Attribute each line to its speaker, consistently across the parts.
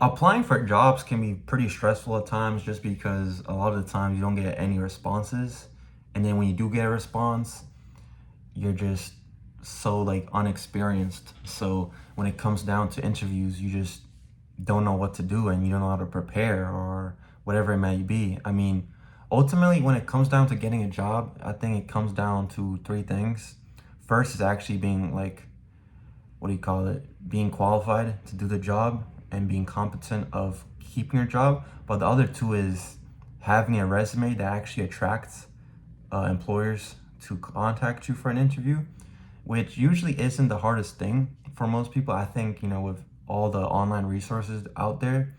Speaker 1: Applying for jobs can be pretty stressful at times just because a lot of the times you don't get any responses. And then when you do get a response, you're just so like unexperienced. So when it comes down to interviews, you just don't know what to do and you don't know how to prepare or whatever it may be. I mean, ultimately, when it comes down to getting a job, I think it comes down to three things. First is actually being like, what do you call it? Being qualified to do the job and being competent of keeping your job. But the other two is having a resume that actually attracts employers to contact you for an interview, which usually isn't the hardest thing for most people. I think, with all the online resources out there,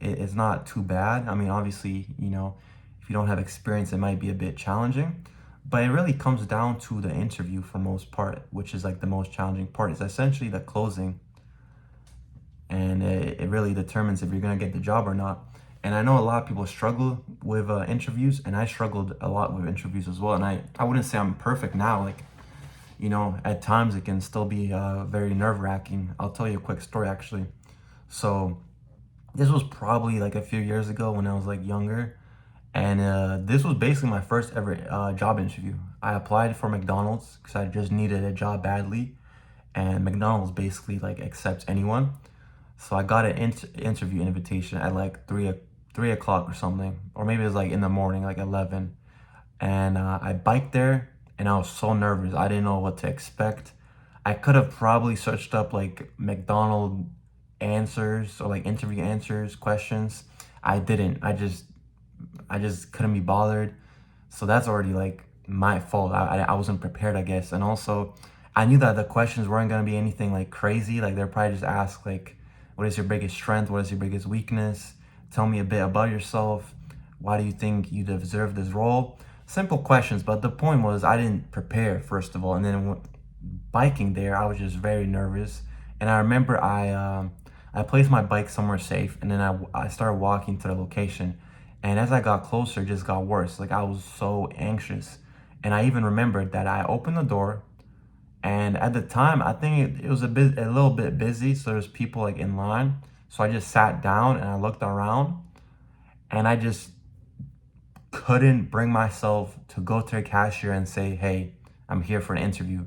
Speaker 1: it's not too bad. I mean, obviously, if you don't have experience, it might be a bit challenging, but it really comes down to the interview for most part, which is like the most challenging part. It's essentially the closing, and it really determines if you're going to get the job or not. And I know a lot of people struggle with interviews, and I struggled a lot with interviews as well. And I wouldn't say I'm perfect now. Like, at times it can still be very nerve-wracking. I'll tell you a quick story actually. So this was probably like a few years ago when I was like younger, and this was basically my first ever job interview. I applied for McDonald's because I just needed a job badly, and McDonald's basically like accepts anyone. So I got an interview invitation at like 3 o'clock or something, or maybe it was like in the morning, like 11. And I biked there, and I was so nervous. I didn't know what to expect. I could have probably searched up like McDonald answers or like interview answers, questions. I didn't. I just couldn't be bothered. So that's already like my fault. I wasn't prepared, I guess. And also, I knew that the questions weren't gonna be anything like crazy. Like they're probably just ask like, what is your biggest strength? What is your biggest weakness? Tell me a bit about yourself. Why do you think you deserve this role? Simple questions, but the point was I didn't prepare first of all, and then biking there, I was just very nervous. And I remember I placed my bike somewhere safe, and then I started walking to the location. And as I got closer, it just got worse. Like I was so anxious. And I even remembered that I opened the door, and at the time, I think it was a little bit busy, so there's people like in line. So I just sat down and I looked around, and I just couldn't bring myself to go to the cashier and say, "Hey, I'm here for an interview.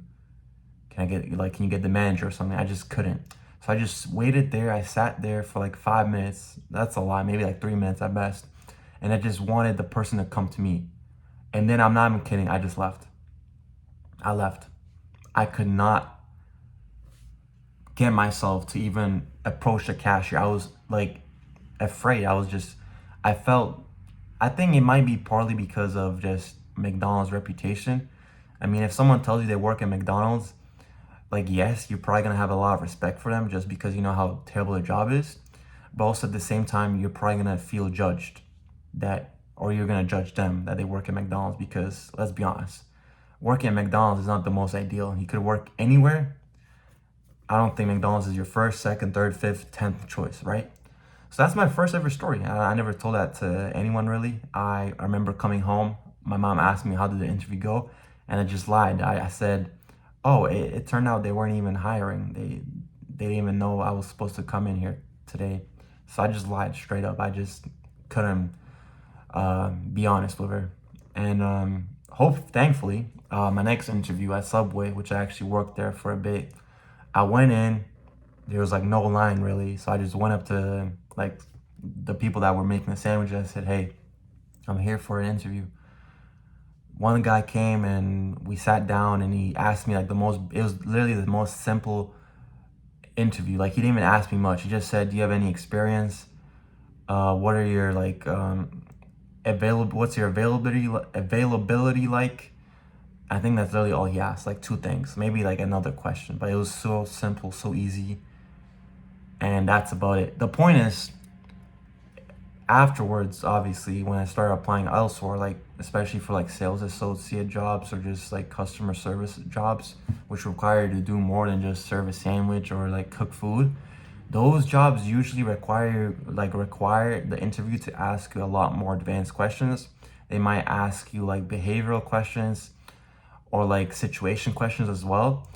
Speaker 1: Can you get the manager or something?" I just couldn't. So I just waited there. I sat there for like 5 minutes. That's a lot, maybe like 3 minutes at best. And I just wanted the person to come to me. And then I'm not even kidding. I just left. I left. I could not get myself to even approach the cashier. I was like afraid. I felt, I think it might be partly because of just McDonald's reputation. I mean, if someone tells you they work at McDonald's, like, yes, you're probably gonna have a lot of respect for them just because you know how terrible their job is. But also at the same time, you're probably gonna feel judged or you're gonna judge them that they work at McDonald's because let's be honest, working at McDonald's is not the most ideal. You could work anywhere. I don't think McDonald's is your first, second, third, fifth, 10th choice, right? So that's my first ever story. I never told that to anyone really. I remember coming home. My mom asked me how did the interview go, and I just lied. I said, "Oh, it turned out they weren't even hiring. They didn't even know I was supposed to come in here today." So I just lied straight up. I just couldn't be honest with her. And thankfully, my next interview at Subway, which I actually worked there for a bit, I went in. There was like no line really, so I just went up to like the people that were making the sandwiches. I said, "Hey, I'm here for an interview." One guy came and we sat down, and he asked me like it was literally the most simple interview. Like he didn't even ask me much. He just said, "Do you have any experience? What are your like what's your availability like?" I think that's literally all he asked, like two things, maybe like another question, but it was so simple, so easy, and that's about it. The point is, afterwards, obviously, when I started applying elsewhere, like especially for like sales associate jobs or just like customer service jobs, which require you to do more than just serve a sandwich or like cook food, those jobs usually require the interview to ask you a lot more advanced questions. They might ask you like behavioral questions or like situation questions as well.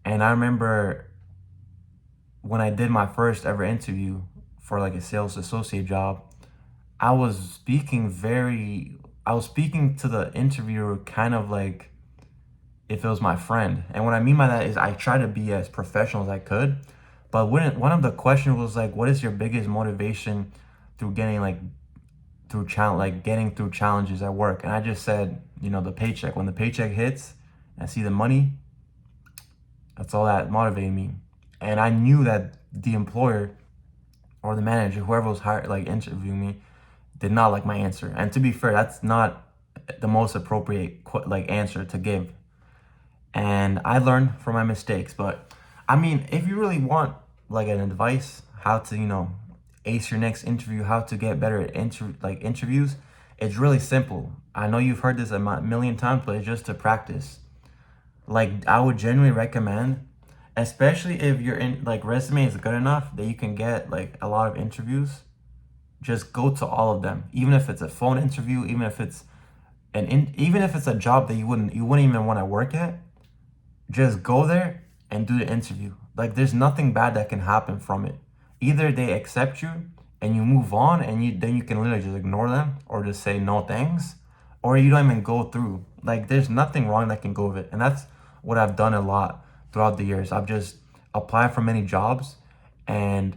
Speaker 1: And I remember when I did my first ever interview for like a sales associate job, I was speaking to the interviewer kind of like if it was my friend. And what I mean by that is I try to be as professional as I could. But when one of the questions was like, what is your biggest motivation through getting like getting through challenges at work? And I just said, the paycheck. When the paycheck hits, and I see the money, that's all that motivated me. And I knew that the employer or the manager, whoever was hired, like interviewing me, did not like my answer. And to be fair, that's not the most appropriate like answer to give. And I learned from my mistakes. But I mean, if you really want like an advice how to ace your next interview, how to get better at interviews, it's really simple. I know you've heard this a million times, but it's just to practice. Like, I would genuinely recommend, especially if your resume is good enough that you can get like a lot of interviews, just go to all of them. Even if it's a phone interview, even if it's even if it's a job that you wouldn't even want to work at, just go there and do the interview. Like, there's nothing bad that can happen from it. Either they accept you and you move on, and then you can literally just ignore them or just say no thanks, or you don't even go through. Like, there's nothing wrong that can go with it. And that's what I've done a lot throughout the years. I've just applied for many jobs, and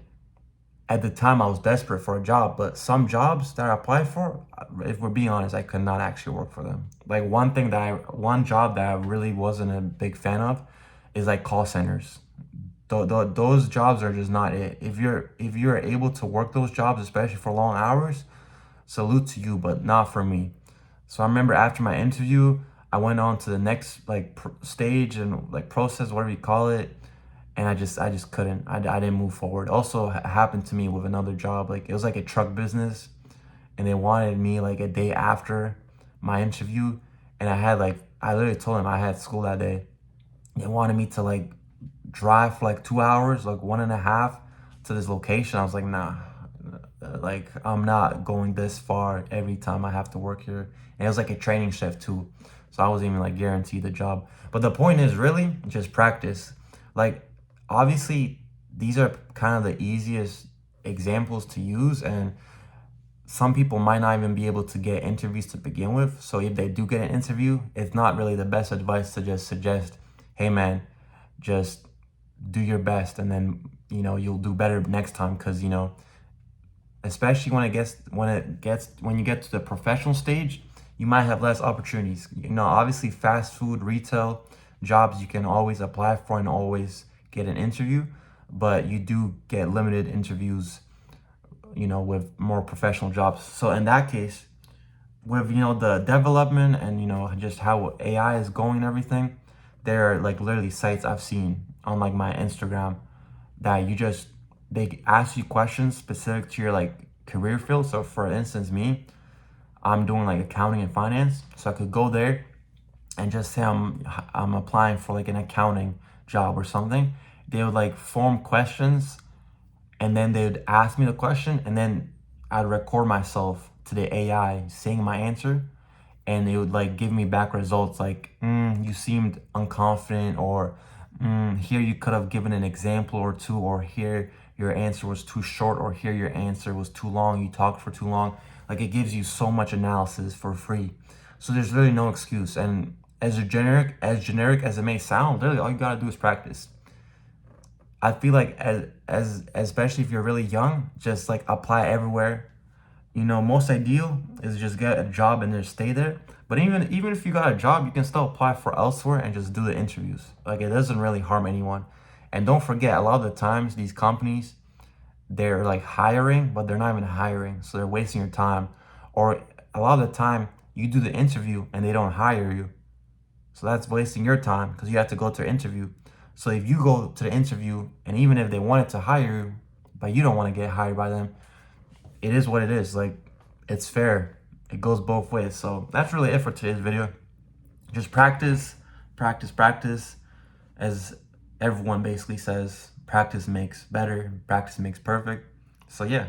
Speaker 1: at the time I was desperate for a job, but some jobs that I applied for, if we're being honest, I could not actually work for them. Like, one job that I really wasn't a big fan of is like call centers. Those jobs are just not it. If you're able to work those jobs, especially for long hours, salute to you, but not for me. So I remember after my interview, I went on to the next like stage and like process, whatever you call it, and I just couldn't. I didn't move forward. Also happened to me with another job. Like, it was like a truck business, and they wanted me like a day after my interview, and I literally told them I had school that day. They wanted me to like drive for like 2 hours, like 1.5 to this location. I was like, nah, like, I'm not going this far every time I have to work here. And it was like a training shift too, so I wasn't even like guaranteed the job. But the point is really just practice. Like, obviously these are kind of the easiest examples to use, and some people might not even be able to get interviews to begin with. So if they do get an interview, it's not really the best advice to just suggest, hey man, just do your best, and then you'll do better next time. Because especially when you get to the professional stage, you might have less opportunities. Obviously fast food, retail jobs, you can always apply for and always get an interview, but you do get limited interviews with more professional jobs. So in that case, with the development and just how AI is going and everything, there are like literally sites I've seen on like my Instagram that they ask you questions specific to your like career field. So for instance, I'm doing like accounting and finance, so I could go there and just say I'm applying for like an accounting job or something. They would like form questions, and then they would ask me the question, and then I'd record myself to the AI saying my answer, and it would like give me back results like, you seemed unconfident, or here you could have given an example or two, or here your answer was too short, or here your answer was too long, you talked for too long. Like, it gives you so much analysis for free. So there's really no excuse. And as generic as it may sound, literally all you gotta do is practice. I feel like as especially if you're really young, just like apply everywhere. Most ideal is just get a job and just stay there. But even if you got a job, you can still apply for elsewhere and just do the interviews. Like, it doesn't really harm anyone. And don't forget, a lot of the times these companies, they're like hiring, but they're not even hiring. So they're wasting your time. Or a lot of the time you do the interview and they don't hire you. So that's wasting your time because you have to go to an interview. So if you go to the interview, and even if they wanted to hire you, but you don't want to get hired by them, it is what it is. Like, it's fair. It goes both ways. So that's really it for today's video. Just practice, practice, practice. As everyone basically says, practice makes better, practice makes perfect. So yeah.